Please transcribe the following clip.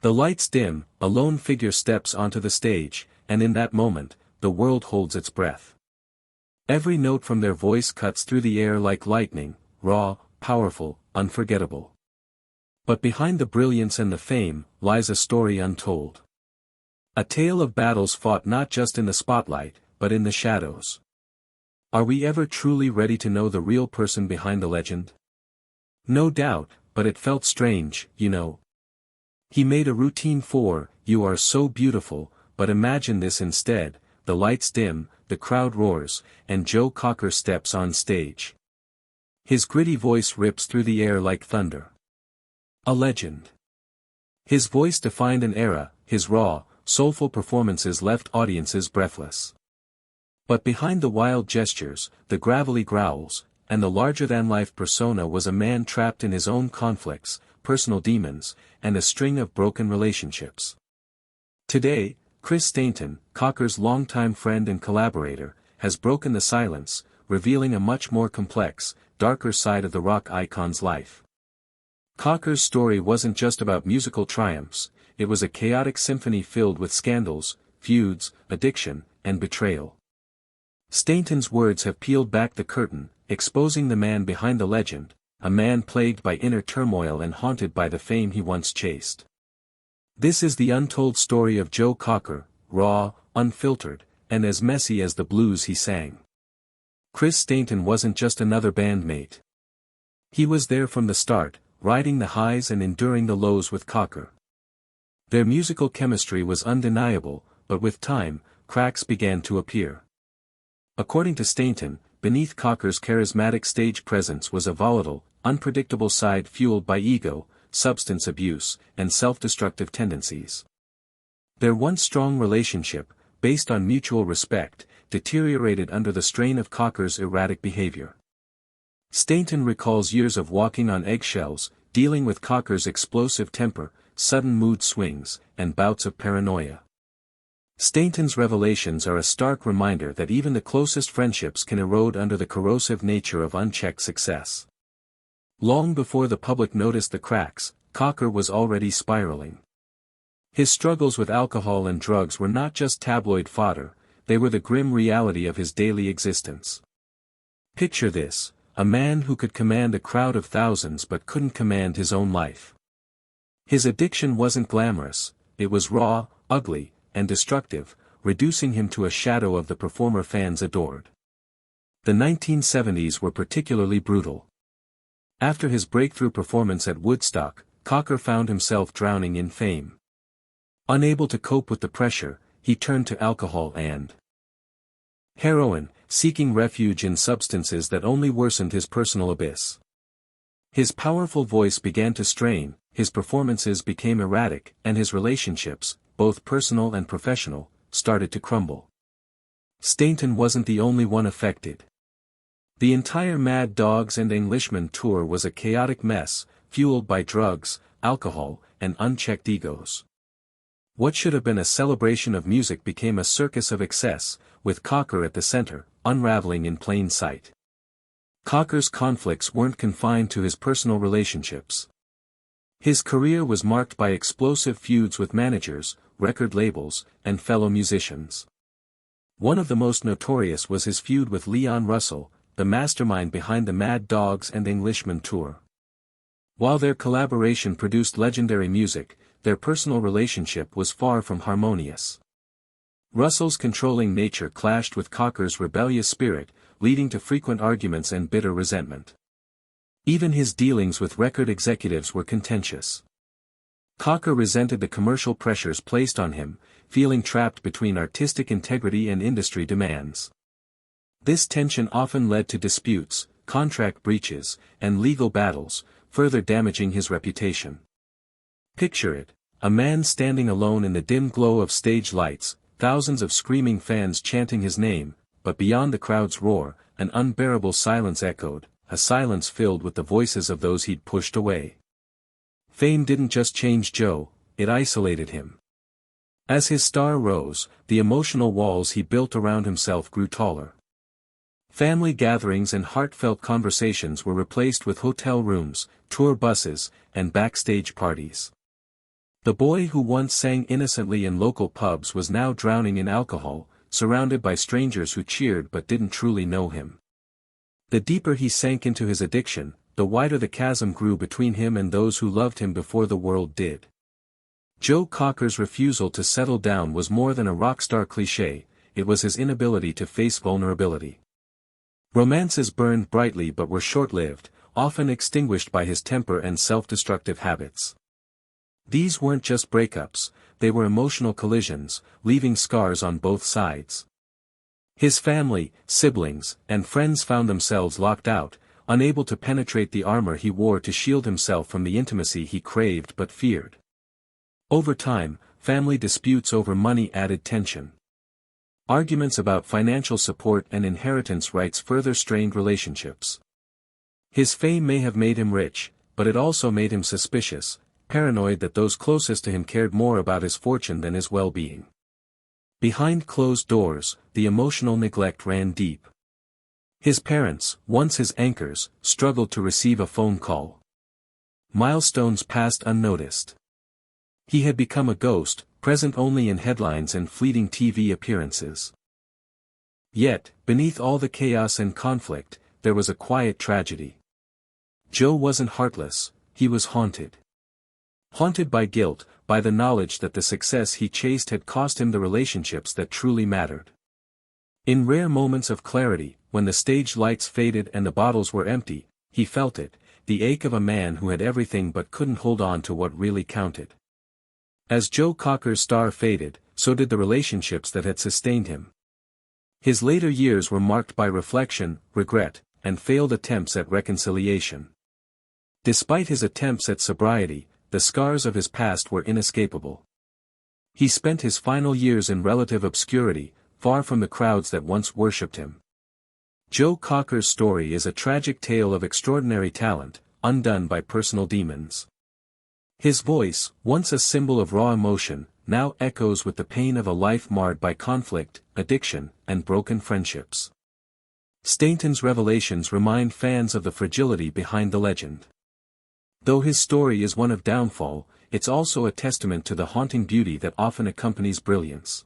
The lights dim, a lone figure steps onto the stage, and in that moment, the world holds its breath. Every note from their voice cuts through the air like lightning, raw, powerful, unforgettable. But behind the brilliance and the fame, lies a story untold. A tale of battles fought not just in the spotlight, but in the shadows. Are we ever truly ready to know the real person behind the legend? No doubt, but it felt strange, you know. He made a routine for, "You are so beautiful," but imagine this instead: the lights dim, the crowd roars, and Joe Cocker steps on stage. His gritty voice rips through the air like thunder. A legend. His voice defined an era, his raw, soulful performances left audiences breathless. But behind the wild gestures, the gravelly growls, and the larger-than-life persona was a man trapped in his own conflicts, personal demons, and a string of broken relationships. Today, Chris Stainton, Cocker's longtime friend and collaborator, has broken the silence, revealing a much more complex, darker side of the rock icon's life. Cocker's story wasn't just about musical triumphs, it was a chaotic symphony filled with scandals, feuds, addiction, and betrayal. Stainton's words have peeled back the curtain, exposing the man behind the legend, a man plagued by inner turmoil and haunted by the fame he once chased. This is the untold story of Joe Cocker, raw, unfiltered, and as messy as the blues he sang. Chris Stainton wasn't just another bandmate. He was there from the start, riding the highs and enduring the lows with Cocker. Their musical chemistry was undeniable, but with time, cracks began to appear. According to Stainton, beneath Cocker's charismatic stage presence was a volatile, unpredictable side fueled by ego, substance abuse, and self-destructive tendencies. Their once strong relationship, based on mutual respect, deteriorated under the strain of Cocker's erratic behavior. Stainton recalls years of walking on eggshells, dealing with Cocker's explosive temper, sudden mood swings, and bouts of paranoia. Stainton's revelations are a stark reminder that even the closest friendships can erode under the corrosive nature of unchecked success. Long before the public noticed the cracks, Cocker was already spiraling. His struggles with alcohol and drugs were not just tabloid fodder, they were the grim reality of his daily existence. Picture this: a man who could command a crowd of thousands but couldn't command his own life. His addiction wasn't glamorous, it was raw, ugly, and destructive, reducing him to a shadow of the performer fans adored. The 1970s were particularly brutal. After his breakthrough performance at Woodstock, Cocker found himself drowning in fame. Unable to cope with the pressure, he turned to alcohol and heroin, seeking refuge in substances that only worsened his personal abyss. His powerful voice began to strain, his performances became erratic, and his relationships, both personal and professional, started to crumble. Stainton wasn't the only one affected. The entire Mad Dogs and Englishmen tour was a chaotic mess, fueled by drugs, alcohol, and unchecked egos. What should have been a celebration of music became a circus of excess, with Cocker at the center, unraveling in plain sight. Cocker's conflicts weren't confined to his personal relationships. His career was marked by explosive feuds with managers, record labels, and fellow musicians. One of the most notorious was his feud with Leon Russell, the mastermind behind the Mad Dogs and Englishmen tour. While their collaboration produced legendary music, their personal relationship was far from harmonious. Russell's controlling nature clashed with Cocker's rebellious spirit, leading to frequent arguments and bitter resentment. Even his dealings with record executives were contentious. Cocker resented the commercial pressures placed on him, feeling trapped between artistic integrity and industry demands. This tension often led to disputes, contract breaches, and legal battles, further damaging his reputation. Picture it: a man standing alone in the dim glow of stage lights, thousands of screaming fans chanting his name, but beyond the crowd's roar, an unbearable silence echoed, a silence filled with the voices of those he'd pushed away. Fame didn't just change Joe, it isolated him. As his star rose, the emotional walls he built around himself grew taller. Family gatherings and heartfelt conversations were replaced with hotel rooms, tour buses, and backstage parties. The boy who once sang innocently in local pubs was now drowning in alcohol, surrounded by strangers who cheered but didn't truly know him. The deeper he sank into his addiction, the wider the chasm grew between him and those who loved him before the world did. Joe Cocker's refusal to settle down was more than a rock star cliché, it was his inability to face vulnerability. Romances burned brightly but were short-lived, often extinguished by his temper and self-destructive habits. These weren't just breakups, they were emotional collisions, leaving scars on both sides. His family, siblings, and friends found themselves locked out, unable to penetrate the armor he wore to shield himself from the intimacy he craved but feared. Over time, family disputes over money added tension. Arguments about financial support and inheritance rights further strained relationships. His fame may have made him rich, but it also made him suspicious, paranoid that those closest to him cared more about his fortune than his well-being. Behind closed doors, the emotional neglect ran deep. His parents, once his anchors, struggled to receive a phone call. Milestones passed unnoticed. He had become a ghost, present only in headlines and fleeting TV appearances. Yet, beneath all the chaos and conflict, there was a quiet tragedy. Joe wasn't heartless, he was haunted. Haunted by guilt, by the knowledge that the success he chased had cost him the relationships that truly mattered. In rare moments of clarity, when the stage lights faded and the bottles were empty, he felt it, the ache of a man who had everything but couldn't hold on to what really counted. As Joe Cocker's star faded, so did the relationships that had sustained him. His later years were marked by reflection, regret, and failed attempts at reconciliation. Despite his attempts at sobriety, the scars of his past were inescapable. He spent his final years in relative obscurity, far from the crowds that once worshipped him. Joe Cocker's story is a tragic tale of extraordinary talent, undone by personal demons. His voice, once a symbol of raw emotion, now echoes with the pain of a life marred by conflict, addiction, and broken friendships. Stainton's revelations remind fans of the fragility behind the legend. Though his story is one of downfall, it's also a testament to the haunting beauty that often accompanies brilliance.